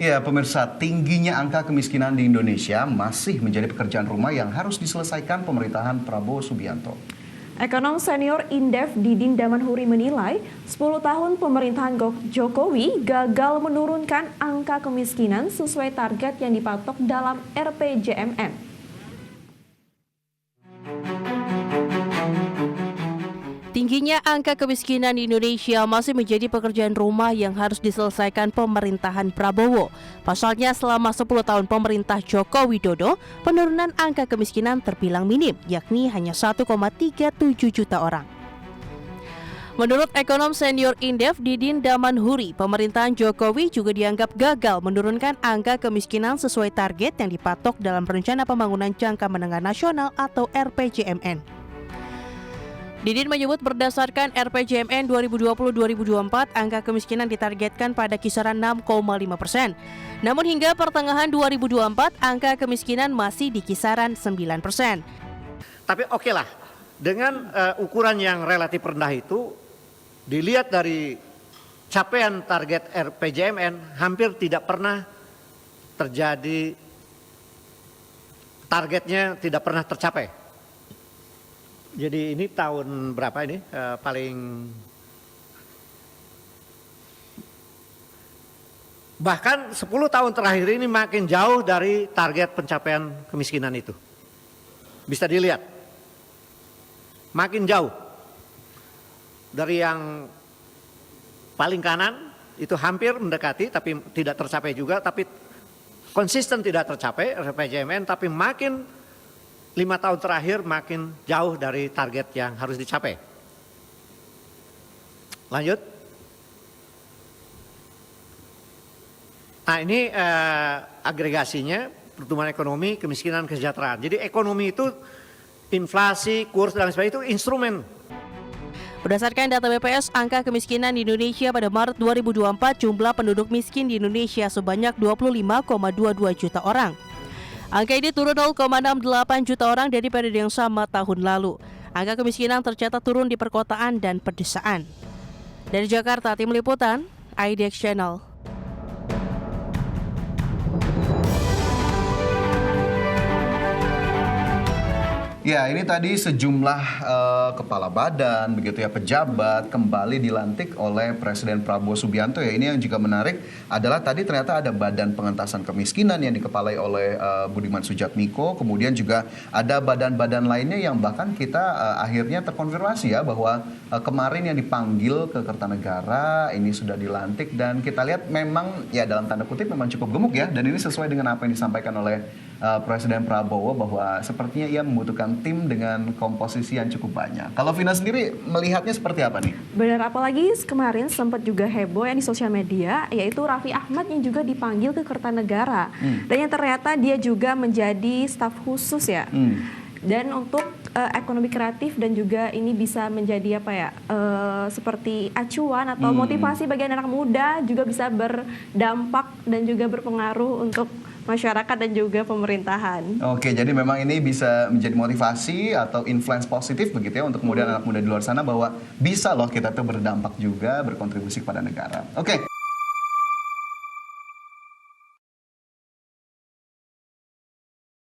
Ya, pemirsa, tingginya angka kemiskinan di Indonesia masih menjadi pekerjaan rumah yang harus diselesaikan pemerintahan Prabowo Subianto. Ekonom senior Indef Didin Damanhuri menilai 10 tahun pemerintahan Jokowi gagal menurunkan angka kemiskinan sesuai target yang dipatok dalam RPJMN. Tingginya angka kemiskinan di Indonesia masih menjadi pekerjaan rumah yang harus diselesaikan pemerintahan Prabowo. Pasalnya selama 10 tahun pemerintah Joko Widodo, penurunan angka kemiskinan terbilang minim, yakni hanya 1,37 juta orang. Menurut ekonom senior Indef Didin Damanhuri, pemerintahan Jokowi juga dianggap gagal menurunkan angka kemiskinan sesuai target yang dipatok dalam Rencana Pembangunan Jangka Menengah Nasional atau RPJMN. Didin menyebut berdasarkan RPJMN 2020-2024, angka kemiskinan ditargetkan pada kisaran 6,5%. Namun hingga pertengahan 2024, angka kemiskinan masih di kisaran 9%. Tapi oke lah, dengan ukuran yang relatif rendah itu, dilihat dari capaian target RPJMN, hampir tidak pernah terjadi, targetnya tidak pernah tercapai. Jadi ini tahun berapa ini bahkan 10 tahun terakhir ini makin jauh dari target pencapaian kemiskinan itu. Bisa dilihat, makin jauh dari yang paling kanan itu hampir mendekati tapi tidak tercapai juga, tapi konsisten tidak tercapai RPJMN, tapi makin 5 tahun terakhir makin jauh dari target yang harus dicapai. Lanjut. Nah ini agregasinya, pertumbuhan ekonomi, kemiskinan, kesejahteraan. Jadi ekonomi itu inflasi, kurs dan sebagainya itu instrumen. Berdasarkan data BPS, angka kemiskinan di Indonesia pada Maret 2024, jumlah penduduk miskin di Indonesia sebanyak 25,22 juta orang. Angka ini turun 0,68 juta orang dari periode yang sama tahun lalu. Angka kemiskinan tercatat turun di perkotaan dan pedesaan. Dari Jakarta, Tim Liputan, IDX Channel. Ya, ini tadi sejumlah kepala badan, begitu ya, pejabat kembali dilantik oleh Presiden Prabowo Subianto. Ya, ini yang juga menarik adalah tadi ternyata ada Badan Pengentasan Kemiskinan yang dikepalai oleh Budiman Sujatmiko. Kemudian juga ada badan-badan lainnya yang bahkan kita akhirnya terkonfirmasi ya bahwa kemarin yang dipanggil ke Kertanegara ini sudah dilantik, dan kita lihat memang ya dalam tanda kutip memang cukup gemuk ya, dan ini sesuai dengan apa yang disampaikan oleh Presiden Prabowo bahwa sepertinya ia membutuhkan tim dengan komposisi yang cukup banyak. Kalau Vina sendiri melihatnya seperti apa nih? Benar, apalagi kemarin sempat juga heboh ya di sosial media, yaitu Raffi Ahmad yang juga dipanggil ke Kertanegara. Dan yang ternyata dia juga menjadi staf khusus ya. Dan untuk ekonomi kreatif, dan juga ini bisa menjadi apa ya, seperti acuan atau motivasi bagi anak muda, juga bisa berdampak dan juga berpengaruh untuk masyarakat dan juga pemerintahan. Oke, jadi memang ini bisa menjadi motivasi atau influence positif begitu ya untuk kemudian anak muda di luar sana bahwa bisa loh kita tuh berdampak juga, berkontribusi kepada negara. Oke.